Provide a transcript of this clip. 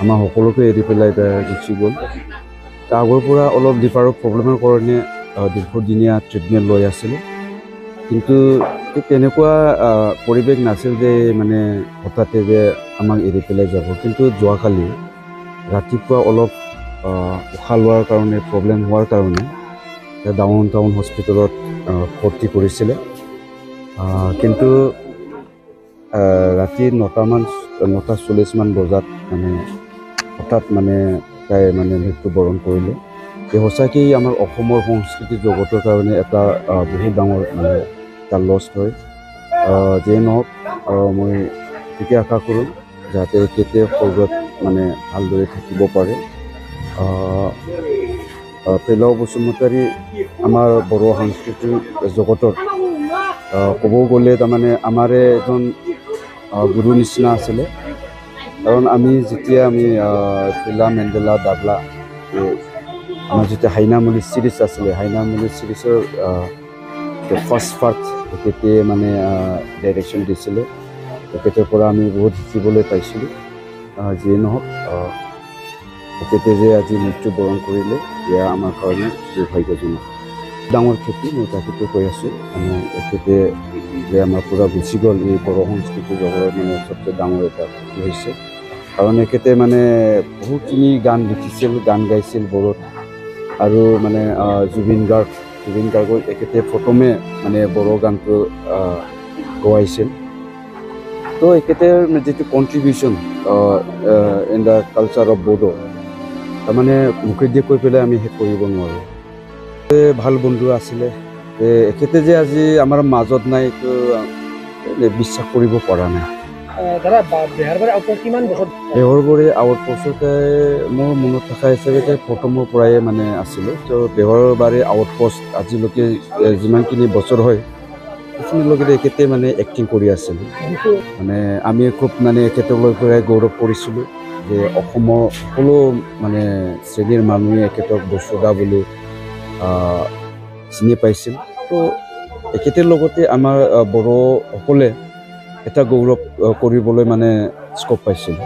আমাৰ সকলোকে এৰি পেলাই গুচি গ'ল। আগৰ পৰা অলপ লিভাৰৰ প্ৰব্লেমৰ কাৰণে দীৰ্ঘদিনীয়া ট্ৰিটমেণ্ট লৈ আছিলোঁ, কিন্তু তেনেকুৱা পৰিৱেশ নাছিল যে মানে হঠাতে যে আমাক এৰি পেলাই যাব। কিন্তু যোৱাকালি ৰাতিপুৱা অলপ উশাহ লোৱাৰ কাৰণে প্ৰব্লেম হোৱাৰ কাৰণে ডাউন টাউন হস্পিটেলত ভৰ্তি কৰিছিলে। কিন্তু ৰাতি 9:40 বজাত মানে হঠাৎ মানে তাই মানে মৃত্যুবৰণ কৰিলে। সঁচাকেই আমাৰ অসমৰ সংস্কৃতি জগতৰ কাৰণে এটা বহুত ডাঙৰ মানে এটা লছ হয়। যিয়ে নহওক মই তেতিয়া আশা কৰোঁ যাতে কেতিয়া স্বৰ্গত মানে ভালদৰে থাকিব পাৰে। পেলাও বসুমতাৰী আমাৰ বড়ো সাংস্কৃতিক জগতৰ ক'ব গ'লে তাৰমানে আমাৰে এজন গুৰু নিচিনা আছিলে। কাৰণ আমি যেতিয়া ফিলা মেণ্ডেলা দাবলা আমাৰ যেতিয়া হাইনামুলি চিৰিজ আছিলে, হাইনামুলি চিৰিজৰ ফাৰ্ষ্ট পাৰ্ট তেখেতে মানে ডাইৰেকশ্যন দিছিলে। তেখেতৰ পৰা আমি বহুত শিকিবলৈ পাইছিলোঁ। যিয়ে নহওক তেখেতে যে আজি মৃত্যুবৰণ কৰিলে, এয়া আমাৰ কাৰণে দুৰ্ভাগ্যজনক। ডাঙৰ ক্ষতি মই তাকেতো কৈ আছোঁ, মানে তেখেতে যে আমাৰ পৰা গুচি গ'ল, এই বড়ো সংস্কৃতি জগতৰ মানে চবচে ডাঙৰ এটা ক্ষতি হৈছে। কাৰণ এখেতে মানে বহুতখিনি গান লিখিছিল, গান গাইছিল বড়োত। আৰু মানে জুবিন গাৰ্গক এখেতে প্ৰথমে মানে বড়ো গানটো গোৱাইছিল। তো এখেতৰ যিটো contribution in the culture of Bodo, তাৰমানে মুখেদি কৈ পেলাই আমি শেষ কৰিব নোৱাৰোঁ। ভাল বন্ধু আছিলে। এখেতে যে আজি আমাৰ মাজত নাই, এইটো বিশ্বাস কৰিব পৰা নাই। বেহৰবাৰী আউটপোষ্টতে মোৰ মনত থকা হিচাপে প্ৰথমৰ পৰাই মানে আছিলে। তো বেহৰবাৰী আউটপোষ্ট আজিলৈকে যিমানখিনি বছৰ হয় সেইখিনিলৈকে এখেতে মানে এক্টিং কৰি আছিলে। মানে আমি খুব মানে এখেতক লৈ পেলাই গৌৰৱ কৰিছিলোঁ যে অসমৰ সকলো মানে শ্ৰেণীৰ মানুহে এখেতক বসুধা বুলি চিনি পাইছিল। তো এখেতৰ লগতে আমাৰ বড়োসকলে এটা গৌৰৱ কৰিবলৈ মানে স্কোপ পাইছিল।